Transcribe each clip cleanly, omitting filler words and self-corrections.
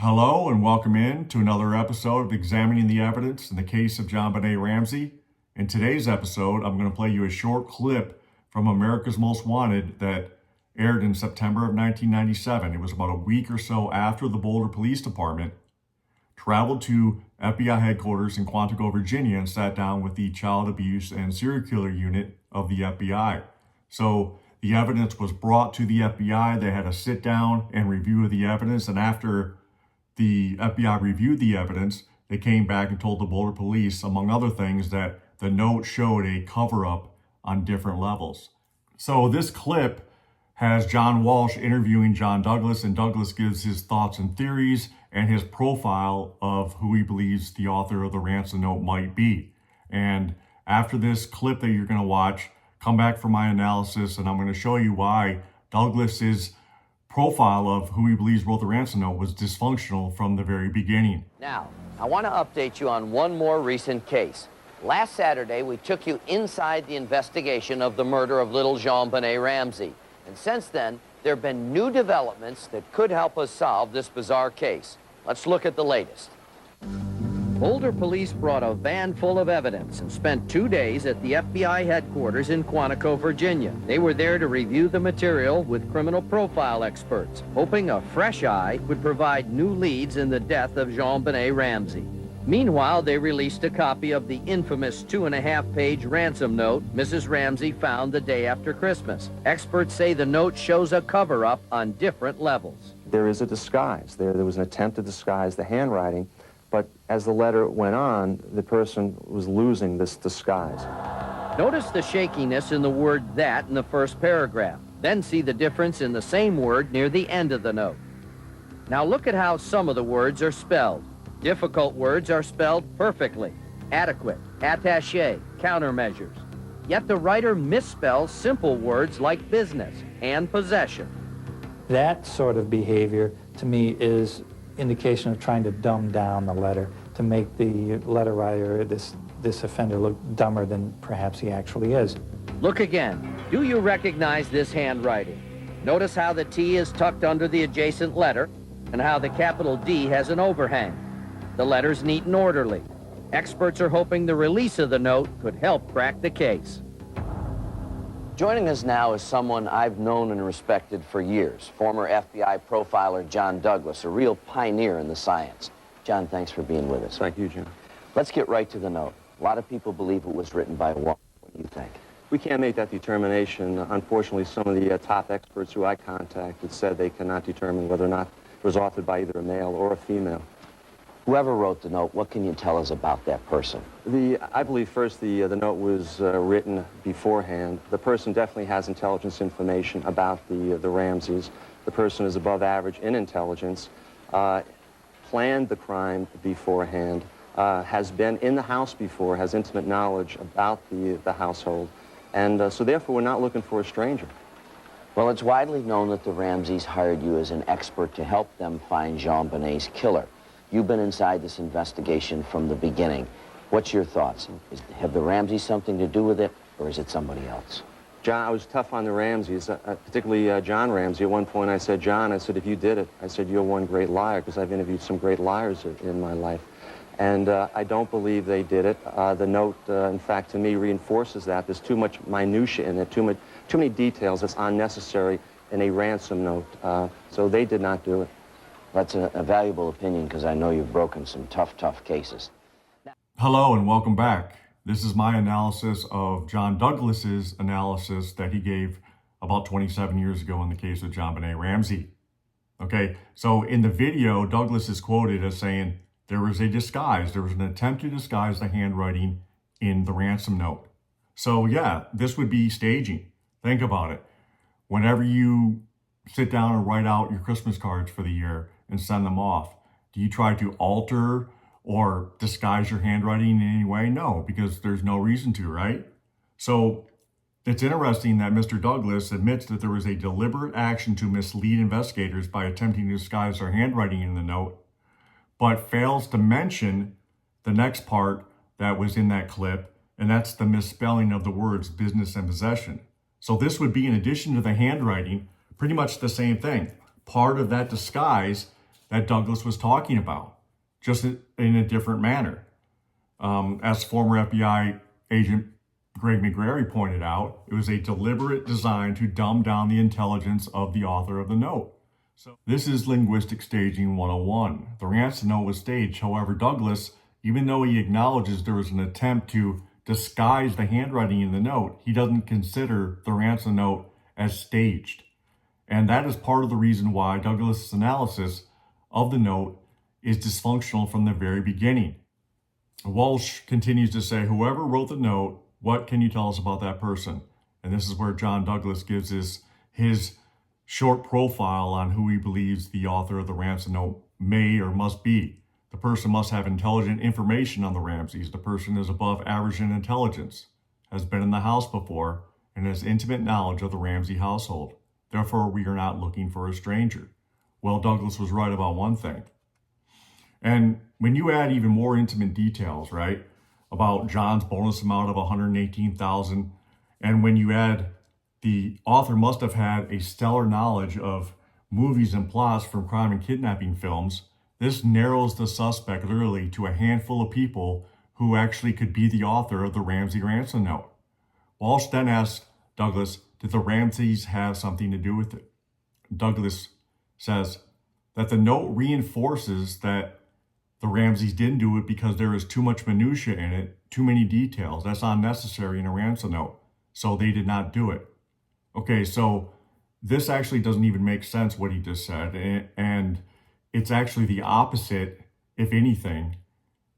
Hello and welcome in to another episode of Examining the Evidence in the case of JonBenet Ramsey. In today's episode, I'm going to play you a short clip from America's Most Wanted that aired in September of 1997. It was about a week or so after the Boulder Police Department traveled to FBI headquarters in Quantico, Virginia, and sat down with the Child Abuse and Serial Killer Unit of the FBI. So the evidence was brought to the FBI. They had a sit down and review of the evidence, and after the FBI reviewed the evidence, they came back and told the Boulder Police, among other things, that the note showed a cover-up on different levels. So this clip has John Walsh interviewing John Douglas, and Douglas gives his thoughts and theories and his profile of who he believes the author of the ransom note might be. And after this clip that you're going to watch, come back for my analysis, and I'm going to show you why Douglas's profile of who he believes wrote the ransom note was dysfunctional from the very beginning. Now, I want to update you on one more recent case. Last Saturday, we took you inside the investigation of the murder of little JonBenet Ramsey. And since then, there have been new developments that could help us solve this bizarre case. Let's look at the latest. Boulder police brought a van full of evidence and spent 2 days at the FBI headquarters in Quantico, Virginia. They were there to review the material with criminal profile experts, hoping a fresh eye would provide new leads in the death of JonBenet Ramsey. Meanwhile, they released a copy of the infamous 2.5-page ransom note Mrs. Ramsey found the day after Christmas. Experts say the note shows a cover-up on different levels. There is a disguise. There was an attempt to disguise the handwriting, but as the letter went on, the person was losing this disguise. Notice the shakiness in the word "that" in the first paragraph. Then see the difference in the same word near the end of the note. Now look at how some of the words are spelled. Difficult words are spelled perfectly. Adequate, attaché, countermeasures. Yet the writer misspells simple words like business and possession. That sort of behavior, to me, is indication of trying to dumb down the letter to make the letter writer, this offender, look dumber than perhaps he actually is. Look again. Do you recognize this handwriting? Notice how the T is tucked under the adjacent letter and how the capital D has an overhang. The letter's neat and orderly. Experts are hoping the release of the note could help crack the case. Joining us now is someone I've known and respected for years, former FBI profiler John Douglas, a real pioneer in the science. John, thanks for being with us. Thank you, Jim. Let's get right to the note. A lot of people believe it was written by a woman. What do you think? We can't make that determination. Unfortunately, some of the top experts who I contacted said they cannot determine whether or not it was authored by either a male or a female. Whoever wrote the note, what can you tell us about that person? I believe first the note was written beforehand. The person definitely has intelligence information about the Ramseys. The person is above average in intelligence, planned the crime beforehand, has been in the house before, has intimate knowledge about the household, and so therefore we're not looking for a stranger. Well, it's widely known that the Ramseys hired you as an expert to help them find JonBenet's killer. You've been inside this investigation from the beginning. What's your thoughts? Have the Ramseys something to do with it, or is it somebody else? John, I was tough on the Ramseys, particularly John Ramsey. At one point I said, John, I said, if you did it, I said, you're one great liar, because I've interviewed some great liars in my life. And I don't believe they did it. The note, in fact, to me, reinforces that. There's too much minutia in it, too many details that's unnecessary in a ransom note. So they did not do it. That's a valuable opinion, because I know you've broken some tough cases. Hello and welcome back. This is my analysis of John Douglas's analysis that he gave about 27 years ago in the case of JonBenet Ramsey. Okay, so in the video, Douglas is quoted as saying there was a disguise. There was an attempt to disguise the handwriting in the ransom note. So yeah, this would be staging. Think about it. Whenever you sit down and write out your Christmas cards for the year and send them off, do you try to alter or disguise your handwriting in any way? No, because there's no reason to, right? So it's interesting that Mr. Douglas admits that there was a deliberate action to mislead investigators by attempting to disguise their handwriting in the note, but fails to mention the next part that was in that clip, and that's the misspelling of the words business and possession. So this would be, in addition to the handwriting, pretty much the same thing. Part of that disguise that Douglas was talking about, just in a different manner. As former FBI agent Greg McGrary pointed out, it was a deliberate design to dumb down the intelligence of the author of the note. So this is linguistic staging 101. The ransom note was staged. However, Douglas, even though he acknowledges there was an attempt to disguise the handwriting in the note, he doesn't consider the ransom note as staged. And that is part of the reason why Douglas' analysis of the note is dysfunctional from the very beginning. Walsh continues to say, whoever wrote the note, what can you tell us about that person? And this is where John Douglas gives his short profile on who he believes the author of the ransom note may or must be. The person must have intelligent information on the Ramseys. The person is above average in intelligence, has been in the house before, and has intimate knowledge of the Ramsey household. Therefore, we are not looking for a stranger. Well, Douglas was right about one thing. And when you add even more intimate details, right, about John's bonus amount of $118,000, and when you add the author must have had a stellar knowledge of movies and plots from crime and kidnapping films, this narrows the suspect literally to a handful of people who actually could be the author of the Ramsey ransom note. Walsh then asked Douglas, did the Ramseys have something to do with it? Douglas says that the note reinforces that the Ramseys didn't do it because there is too much minutia in it, too many details. That's unnecessary in a ransom note. So they did not do it. Okay, so this actually doesn't even make sense what he just said. And it's actually the opposite, if anything,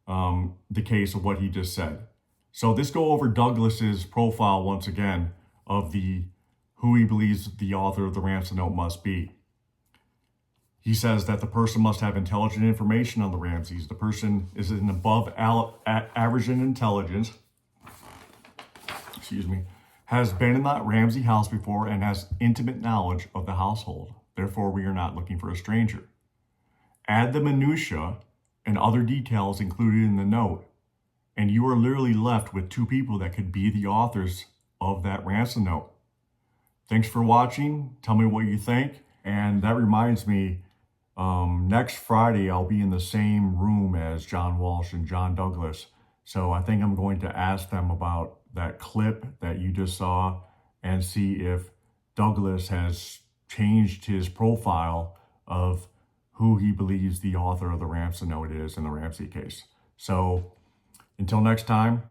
the case of what he just said. So let's go over Douglas's profile once again of who he believes the author of the ransom note must be. He says that the person must have intelligent information on the Ramseys. The person is an above average in intelligence, has been in that Ramsey house before and has intimate knowledge of the household. Therefore, we are not looking for a stranger. Add the minutia and other details included in the note, and you are literally left with two people that could be the authors of that ransom note. Thanks for watching. Tell me what you think. And that reminds me, next Friday, I'll be in the same room as John Walsh and John Douglas. So I think I'm going to ask them about that clip that you just saw and see if Douglas has changed his profile of who he believes the author of the ransom note is in the Ramsey case. So until next time,